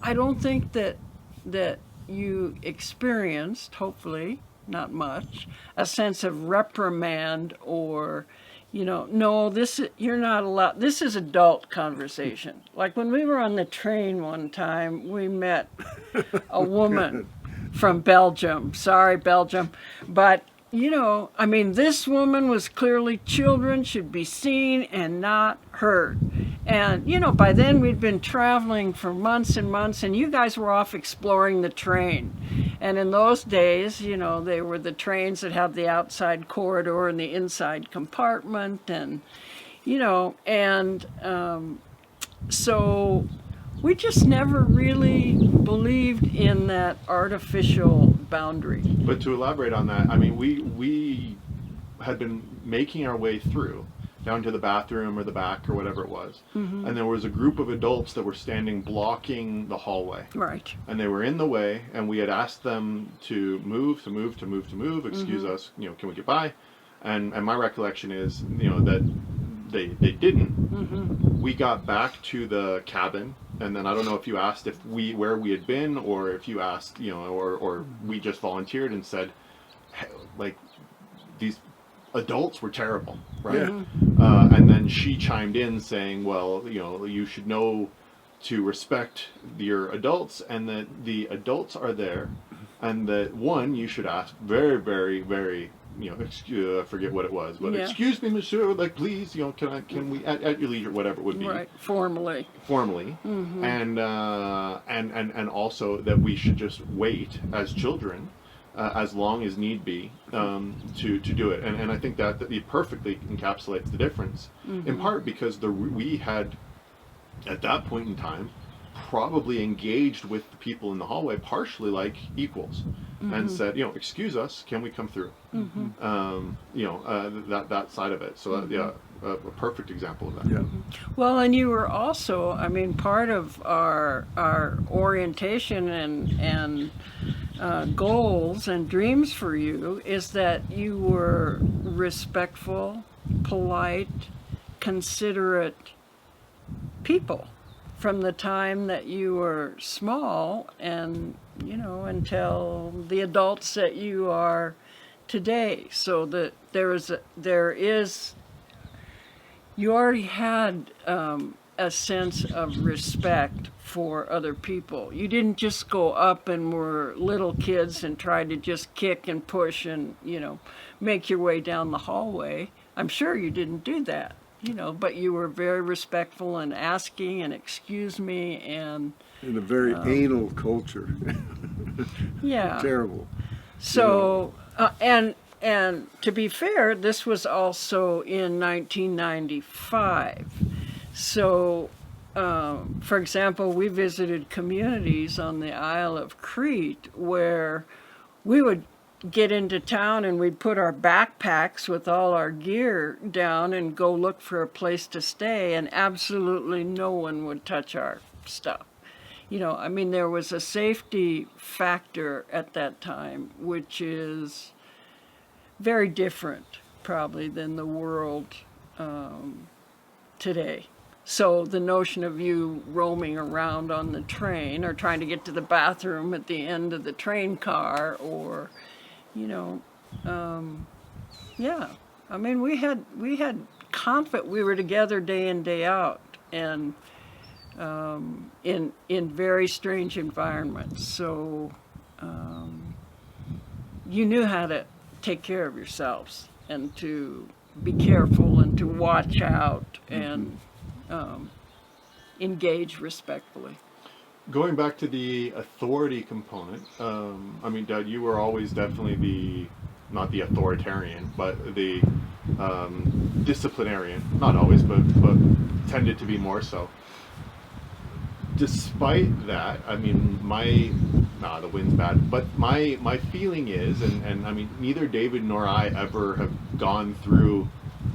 I don't think that you experienced, hopefully not much, a sense of reprimand or no, you're not allowed. This is adult conversation. Like when we were on the train one time, we met a woman from Belgium. Sorry, Belgium. But, I mean, this woman was clearly children should be seen and not heard. And, by then we'd been traveling for months and months, and you guys were off exploring the train. And in those days, they were the trains that have the outside corridor and the inside compartment. And, so we just never really believed in that artificial boundary.
But to elaborate on that, I mean, we had been making our way through down to the bathroom or the back or whatever it was. Mm-hmm. And there was a group of adults that were standing blocking the hallway.
Right.
And they were in the way, and we had asked them to move, excuse
Mm-hmm.
us, can we get by? And my recollection is, that they didn't.
Mm-hmm.
We got back to the cabin, and then I don't know if you asked where we had been, or if you asked, or we just volunteered and said, hey, like, these adults were terrible, right?
Yeah.
And then she chimed in saying, well, you should know to respect your adults, and that the adults are there and that one, you should ask very, very, very, I forget what it was, but
Yeah.
excuse me, monsieur, like please, can we at your leisure, whatever it would be,
Right, formally.
formally, and also that we should just wait as children, as long as need be, to do it, and I think that it perfectly encapsulates the difference, in part because we had at that point in time probably engaged with the people in the hallway partially like equals, and said, excuse us, can we come through? That side of it. So a perfect example of that.
Yeah.
Well, and you were also, I mean, part of our orientation and goals and dreams for you is that you were respectful, polite, considerate people from the time that you were small and until the adults that you are today. So that you already had a sense of respect for other people. You didn't just go up and were little kids and try to just kick and push and make your way down the hallway. I'm sure you didn't do that. But you were very respectful and asking and excuse me and
In a very anal culture.
yeah.
Terrible.
So and to be fair, this was also in 1995. So, for example, we visited communities on the Isle of Crete where we would get into town and we'd put our backpacks with all our gear down and go look for a place to stay, and absolutely no one would touch our stuff. I mean, there was a safety factor at that time, which is very different probably than the world today. So the notion of you roaming around on the train or trying to get to the bathroom at the end of the train car, or yeah, I mean, we had confidence. We were together day in, day out, and in very strange environments. So you knew how to take care of yourselves and to be careful and to watch out and engage respectfully.
Going back to the authority component, I mean, Dad, you were always definitely not the authoritarian, but the disciplinarian. Not always, but tended to be more so. Despite that, I mean, the wind's bad, but my feeling is, and I mean, neither David nor I ever have gone through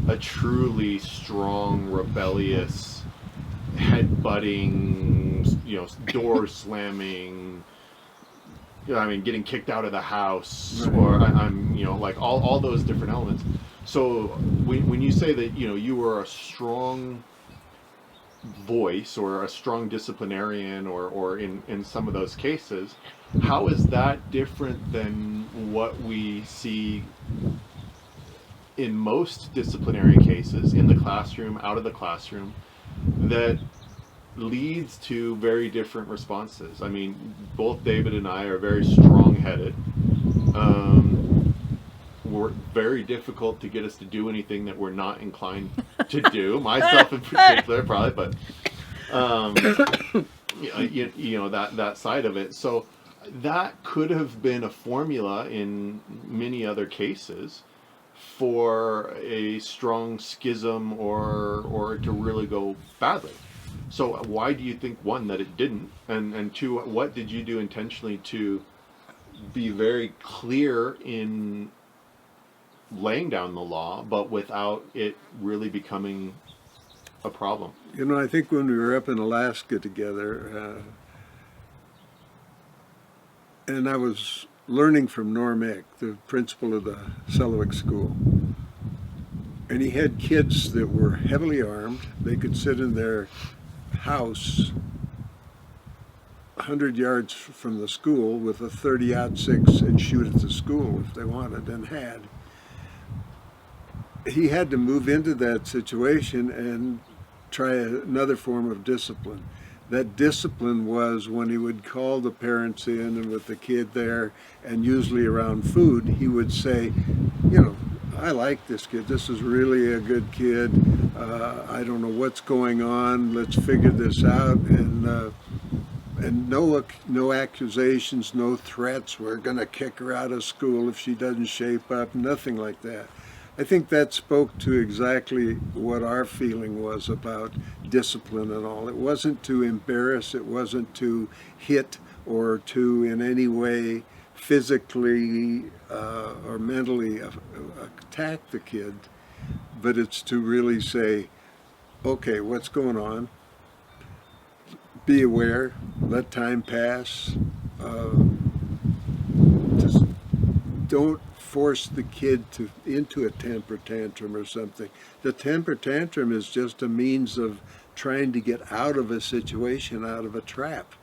a truly strong, rebellious, head-butting, door slamming, I mean, getting kicked out of the house,
right.
or I'm, like all those different elements. So when you say that, you were a strong voice or a strong disciplinarian, or in some of those cases, how is that different than what we see in most disciplinary cases in the classroom, out of the classroom, that leads to very different responses? I mean, both David and I are very strong-headed. Were very difficult to get us to do anything that we're not inclined to do. Myself in particular, probably, but that side of it. So that could have been a formula in many other cases for a strong schism or to really go badly. So why do you think, one, that it didn't, and two, what did you do intentionally to be very clear in laying down the law, but without it really becoming a problem?
I think when we were up in Alaska together, and I was learning from Norm Eck, the principal of the Sellewick School, and he had kids that were heavily armed. They could sit in their house 100 yards from the school with a 30-06 and shoot at the school if they wanted, and had. He had to move into that situation and try another form of discipline. that discipline was when he would call the parents in and with the kid there, and usually around food, he would say, you know, I like this kid. This is really a good kid. I don't know what's going on. Let's figure this out. And no accusations, no threats. We're going to kick her out of school if she doesn't shape up. Nothing like that. I think that spoke to exactly what our feeling was about discipline and all. It wasn't to embarrass, it wasn't to hit or to in any way physically or mentally attack the kid, but it's to really say, okay, what's going on? Be aware, let time pass. Just don't force the kid into a temper tantrum or something. The temper tantrum is just a means of trying to get out of a situation, out of a trap.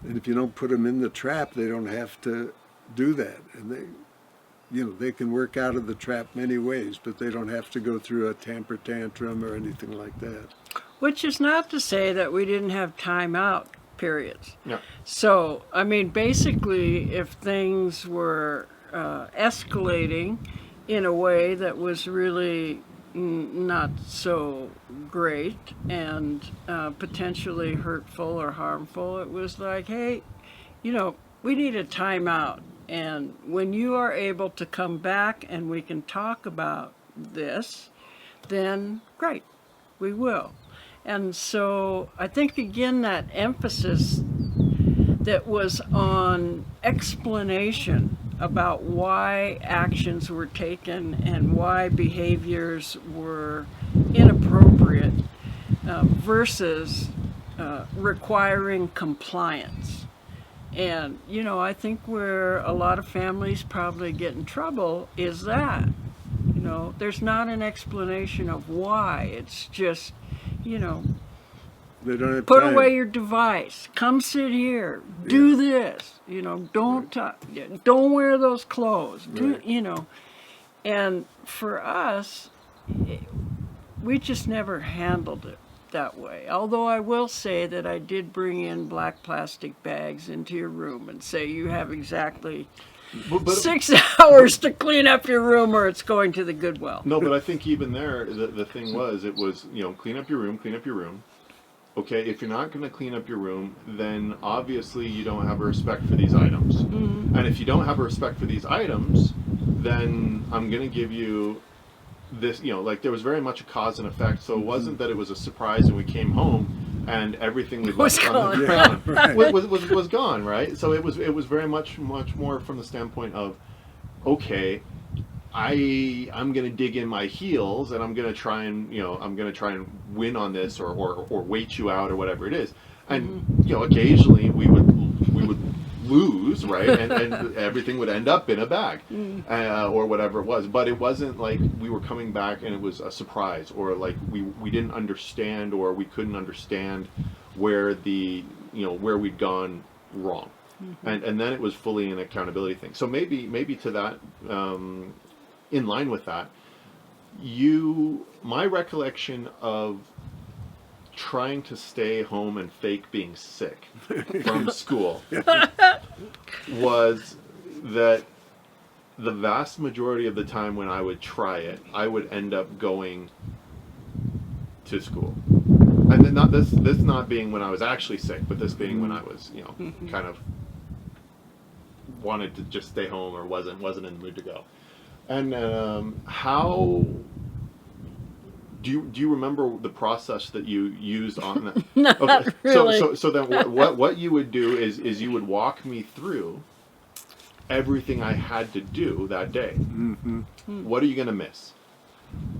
And if you don't put them in the trap, they don't have to do that. And they can work out of the trap many ways, but they don't have to go through a temper tantrum or anything like that.
Which is not to say that we didn't have timeout periods.
Yeah.
So, I mean, basically, if things were escalating in a way that was really not so great and potentially hurtful or harmful, it was like, hey, we need a timeout. And when you are able to come back and we can talk about this, then great, we will. And so I think, again, that emphasis that was on explanation about why actions were taken and why behaviors were inappropriate versus requiring compliance. And, I think where a lot of families probably get in trouble is that, there's not an explanation of why. It's just,
They don't have
put
time.
away your device. Come sit here. Do this. Don't wear those clothes.
Right.
And for us, we just never handled it that way. Although I will say that I did bring in black plastic bags into your room and say you have exactly
But
6 hours to clean up your room or it's going to the Goodwill.
no, but I think even there, the thing was, clean up your room, clean up your room. Okay, if you're not going to clean up your room, then obviously you don't have a respect for these items. Mm-hmm. And if you don't have a respect for these items, then I'm going to give you this, there was very much a cause and effect. So it wasn't that it was a surprise and we came home and everything we left on the ground was gone, right? So it was very much more from the standpoint of, okay, I'm going to dig in my heels and I'm going to try and win on this or wait you out or whatever it is. And occasionally we would lose, right? And everything would end up in a bag or whatever it was. But it wasn't like we were coming back and it was a surprise, or like we didn't understand or we couldn't understand where where we'd gone wrong. And then it was fully an accountability thing. So maybe to that, in line with that, my recollection of trying to stay home and fake being sick from school was that the vast majority of the time when I would try it, I would end up going to school. And then this not being when I was actually sick, but this being when I was, kind of wanted to just stay home or wasn't in the mood to go. And how do you remember the process that you used on that?
Not
okay.
really.
So then what you would do is you would walk me through everything I had to do that day.
Mm-hmm.
What are you going to miss?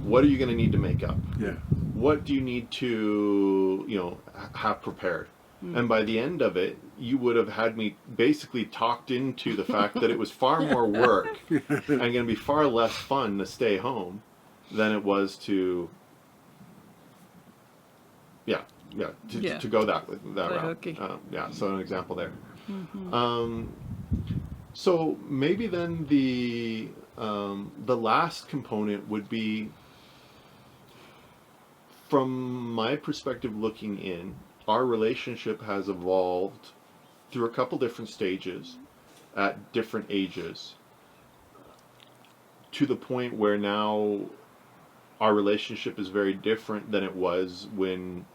What are you going to need to make up?
Yeah.
What do you need to have prepared? And by the end of it, you would have had me basically talked into the fact that it was far more work and going to be far less fun to stay home than it was to go that route. So an example there. Mm-hmm. So maybe then the last component would be, from my perspective looking in, our relationship has evolved through a couple different stages at different ages to the point where now our relationship is very different than it was when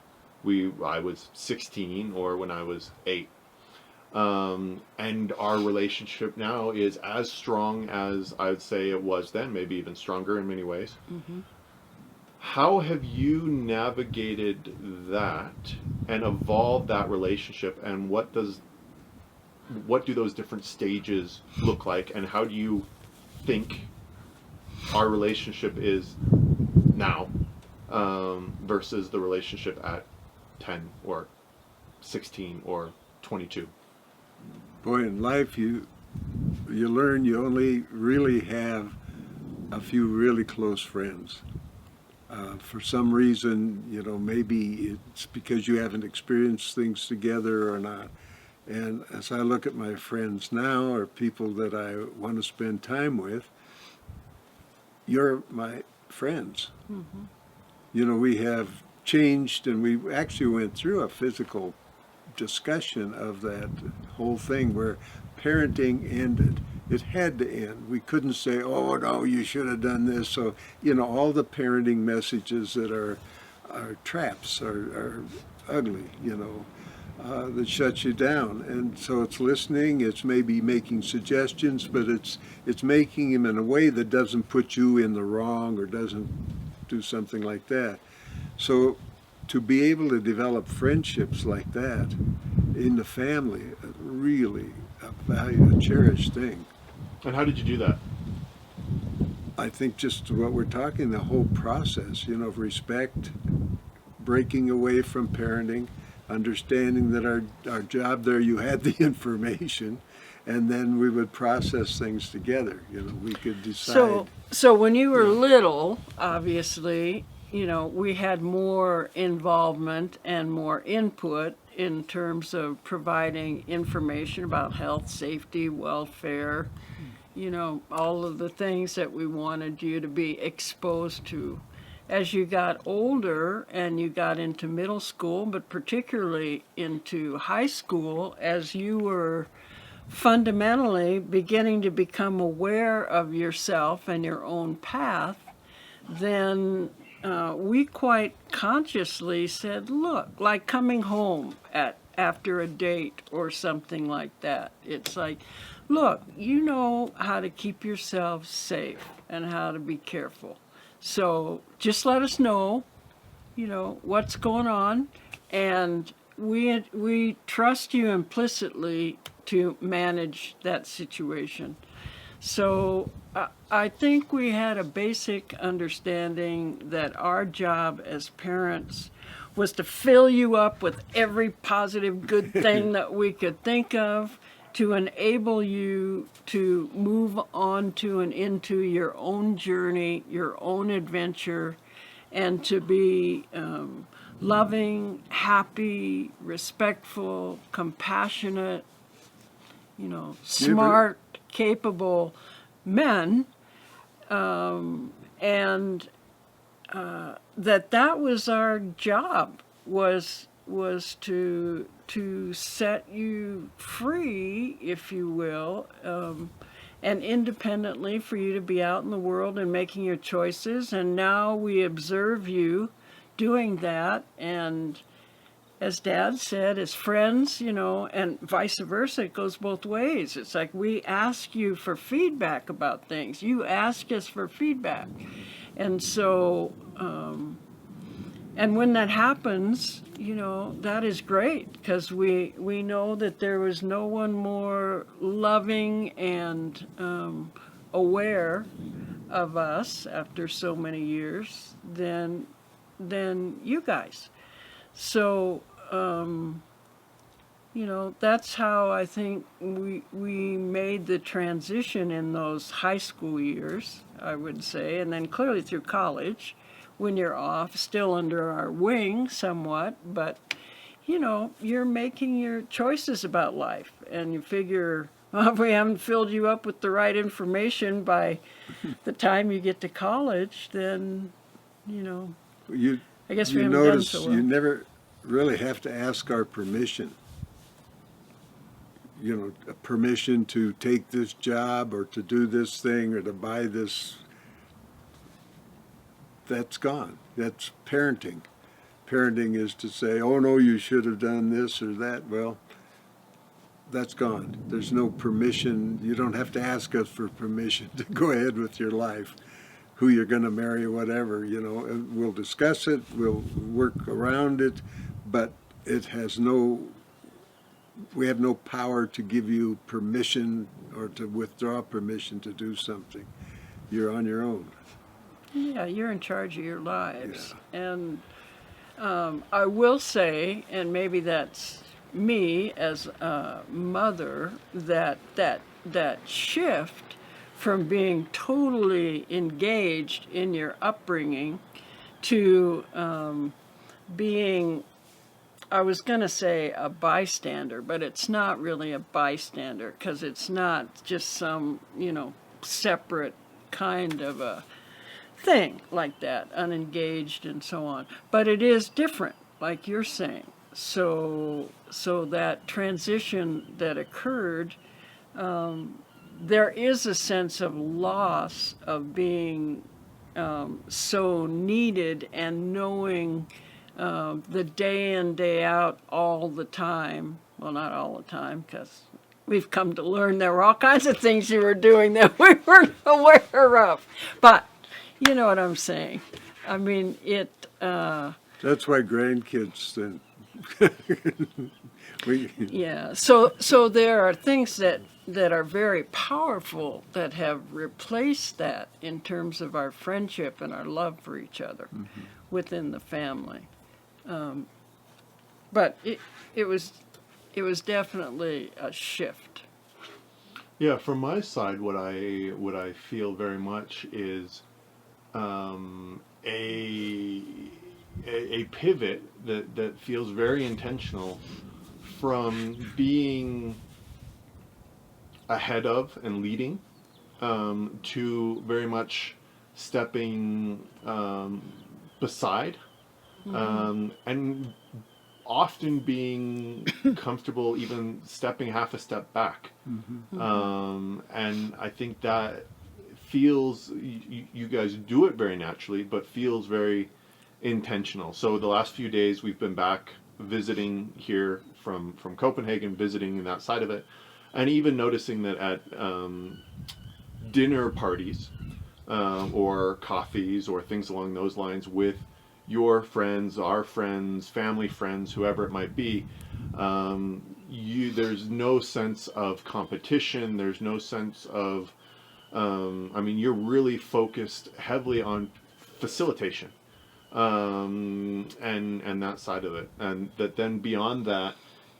I was 16 or when I was 8. And our relationship now is as strong as I would say it was then, maybe even stronger in many ways.
Mm-hmm.
How have you navigated that and evolved that relationship, and what do those different stages look like, and how do you think our relationship is now versus the relationship at 10 or 16 or 22?
Boy, in life you learn you only really have a few really close friends. For some reason, maybe it's because you haven't experienced things together or not. And as I look at my friends now, or people that I want to spend time with, you're my friends.
Mm-hmm.
We have changed, and we actually went through a physical discussion of that whole thing where parenting ended. It had to end. We couldn't say, oh no, you should have done this. So, all the parenting messages that are traps are ugly, that shuts you down. And so it's listening, it's maybe making suggestions, but it's making them in a way that doesn't put you in the wrong or doesn't do something like that. So to be able to develop friendships like that in the family, really a cherished thing.
And how did you do that?
I think just what we're talking, the whole process, of respect, breaking away from parenting, understanding that our job there, you had the information, and then we would process things together. We could decide.
So when you were little, obviously, we had more involvement and more input in terms of providing information about health, safety, welfare, all of the things that we wanted you to be exposed to. As you got older and you got into middle school, but particularly into high school, as you were fundamentally beginning to become aware of yourself and your own path, then we quite consciously said, look, like coming home after a date or something like that. It's like, look, you know how to keep yourself safe and how to be careful. So just let us know, what's going on, and we trust you implicitly to manage that situation. So I think we had a basic understanding that our job as parents was to fill you up with every positive good thing that we could think of, to enable you to move on to and into your own journey, your own adventure, and to be loving, happy, respectful, compassionate, smart, capable men, and that was our job, was to set you free, if you will, and independently for you to be out in the world and making your choices. And now we observe you doing that, and as Dad said, as friends, and vice versa, it goes both ways. It's like we ask you for feedback about things. You ask us for feedback. And so, and when that happens, that is great, because we know that there was no one more loving and aware of us after so many years than you guys. So, that's how I think we made the transition in those high school years, I would say, and then clearly through college, when you're off, still under our wing somewhat, but, you're making your choices about life, and you figure, well, if we haven't filled you up with the right information by the time you get to college, then,
You
I guess we
you
haven't done
notice
so well.
you never really have to ask our permission. You know, a permission to take this job or to do this thing or to buy this. That's gone. That's parenting. Parenting is to say, oh no, you should have done this or that. Well, that's gone. There's no permission. You don't have to ask us for permission to go ahead with your life, who you're going to marry, whatever. You know, and we'll discuss it, we'll work around it, but it has no, we have no power to give you permission or to withdraw permission to do something. You're on your own.
Yeah, you're in charge of your lives. Yeah. And I will say, and maybe that's me as a mother, that shift from being totally engaged in your upbringing to being, I was going to say a bystander, but it's not really a bystander because it's not just some, you know, separate kind of a thing like that, unengaged and so on. But it is different, like you're saying. So that transition that occurred, there is a sense of loss of being so needed and knowing the day in, day out, all the time. Well, not all the time, because we've come to learn there were all kinds of things you were doing that we weren't aware of. But you know what I'm saying. I mean, it...
That's why grandkids then...
Yeah, so there are things that are very powerful that have replaced that in terms of our friendship and our love for each other within the family. But it was definitely a shift.
Yeah, from my side, what I feel very much is a pivot that feels very intentional from being ahead of and leading to very much stepping beside and often being comfortable even stepping half a step back. And I think that feels, you guys do it very naturally, but feels very intentional. So the last few days we've been back visiting here from Copenhagen, visiting in that side of it, and even noticing that at dinner parties or coffees or things along those lines with your friends, our friends, family friends, whoever it might be, there's no sense of competition, there's no sense of I mean, you're really focused heavily on facilitation and that side of it, and that then beyond that,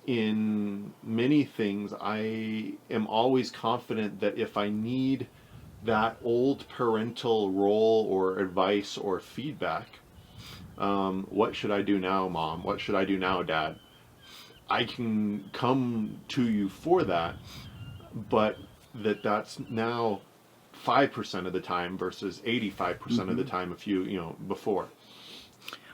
in many things, I am always confident that if I need that old parental role or advice or feedback, what should I do now, Mom? What should I do now, Dad? I can come to you for that, but that's now 5% of the time versus 85% of the time before.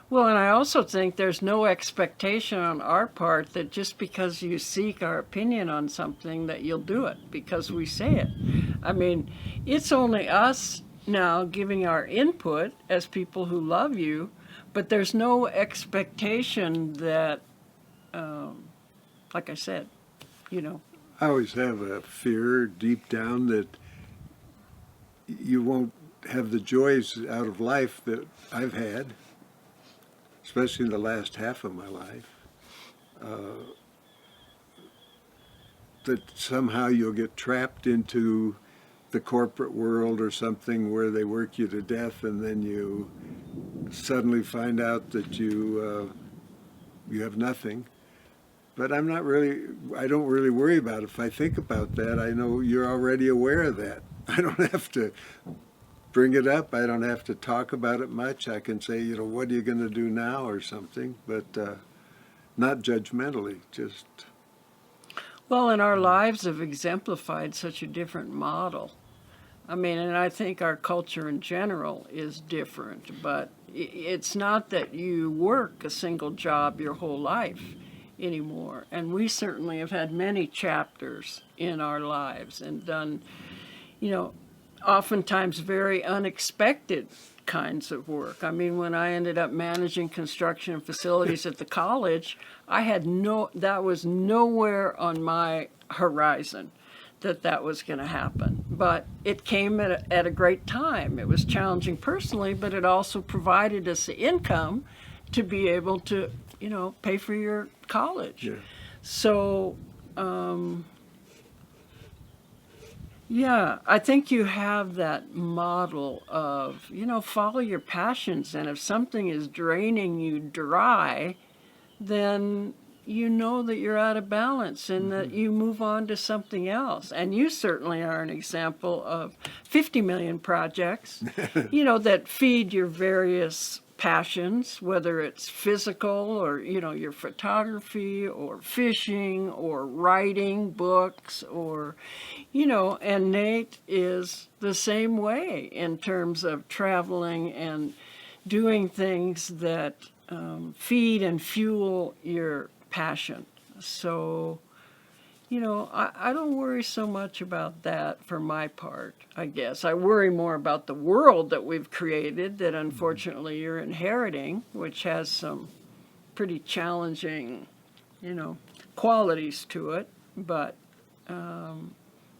Well, and I also think there's no expectation on our part that just because you seek our opinion on something that you'll do it because we say it. I mean, it's only us now giving our input as people who love you, but there's no expectation that, like I said,
I always have a fear deep down that you won't have the joys out of life that I've had, especially in the last half of my life, that somehow you'll get trapped into the corporate world or something where they work you to death, and then you suddenly find out that you have nothing. But I don't really worry about it. If I think about that, I know you're already aware of that. I don't have to bring it up. I don't have to talk about it much. I can say, what are you going to do now or something, but not judgmentally, just...
Well, and our lives have exemplified such a different model. I mean, and I think our culture in general is different, but, it's not that you work a single job your whole life anymore. And we certainly have had many chapters in our lives and done, you know, oftentimes very unexpected kinds of work. I mean, when I ended up managing construction facilities at the college, that was nowhere on my horizon that was going to happen. But it came at a great time. It was challenging personally, but it also provided us the income to be able to, you know, pay for your college.
Yeah.
So, yeah, I think you have that model of, you know, follow your passions. And if something is draining you dry, then you know that you're out of balance and that you move on to something else. And you certainly are an example of 50 million projects, you know, that feed your various passions, whether it's physical or, you know, your photography or fishing or writing books or, you know, and Nate is the same way in terms of traveling and doing things that feed and fuel your passion. So, you know, I don't worry so much about that for my part, I guess. I worry more about the world that we've created that unfortunately you're inheriting, which has some pretty challenging, you know, qualities to it. But I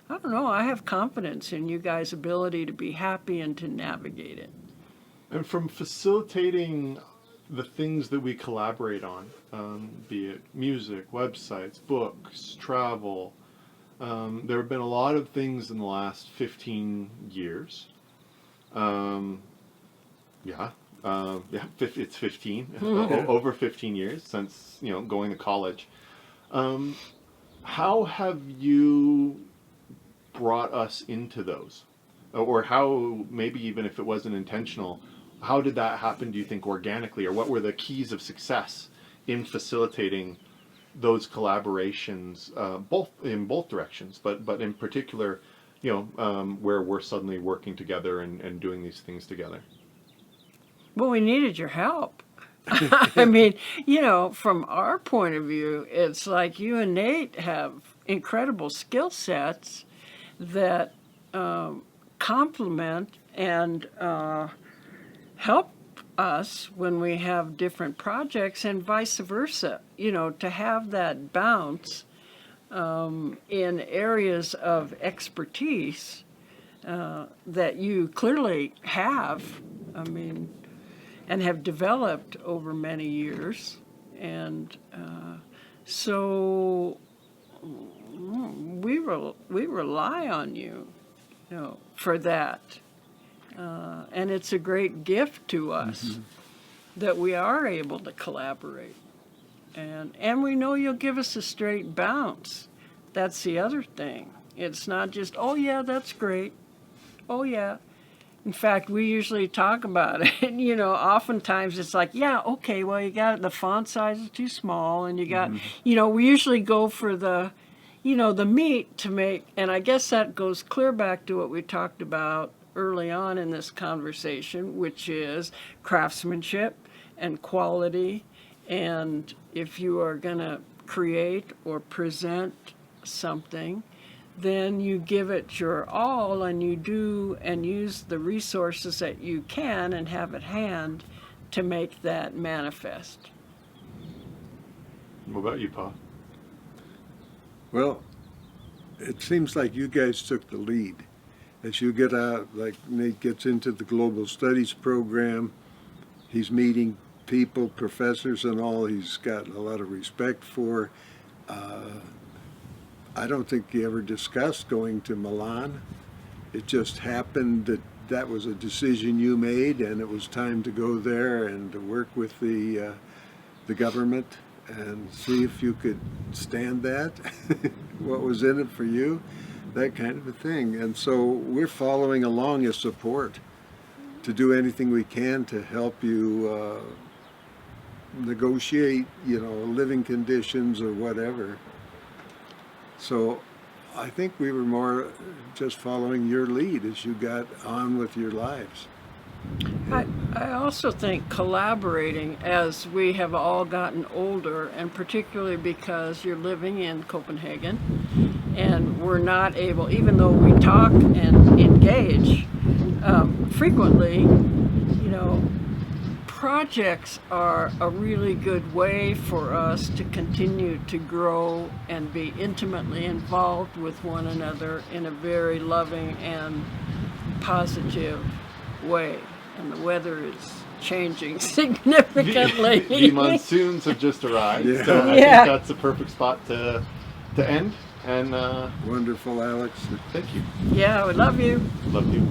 don't know, I have confidence in you guys' ability to be happy and to navigate it.
And from facilitating the things that we collaborate on, be it music, websites, books, travel, there have been a lot of things in the last 15 years. It's 15, over 15 years since, you know, going to college. How have you brought us into those? Or how, maybe even if it wasn't intentional, how did that happen, do you think, organically? Or what were the keys of success in facilitating those collaborations, both directions, but in particular, you know, where we're suddenly working together and doing these things together?
Well, we needed your help. I mean, you know, from our point of view, it's like you and Nate have incredible skill sets that complement and help us when we have different projects and vice versa. You know, to have that bounce in areas of expertise that you clearly have, I mean, and have developed over many years. And so we rely on you, you know, for that. And it's a great gift to us that we are able to collaborate. And we know you'll give us a straight bounce. That's the other thing. It's not just, oh yeah, that's great. Oh yeah. In fact, we usually talk about it. You know, oftentimes it's like, yeah, okay, well, you got the font size is too small, and you got, you know, we usually go for the, you know, the meat to make, and I guess that goes clear back to what we talked about early on in this conversation, which is craftsmanship and quality. And if you are going to create or present something, then you give it your all and you do and use the resources that you can and have at hand to make that manifest.
What about you, Pa?
Well, it seems like you guys took the lead. As you get out, like Nate gets into the global studies program, he's meeting people, professors and all he's got a lot of respect for. I don't think he ever discussed going to Milan. It just happened that that was a decision you made, and it was time to go there and to work with the government and see if you could stand that, what was in it for you, that kind of a thing. And so we're following along as support to do anything we can to help you negotiate, you know, living conditions or whatever. So I think we were more just following your lead as you got on with your lives.
I also think collaborating as we have all gotten older, and particularly because you're living in Copenhagen and we're not able, even though we talk and engage frequently, you know, projects are a really good way for us to continue to grow and be intimately involved with one another in a very loving and positive way. And the weather is changing significantly.
The monsoons have just arrived,
Yeah.
so I
Yeah.
think that's the perfect spot to end. And
Wonderful, Alex.
thank you.
Yeah, we love you.
Love you.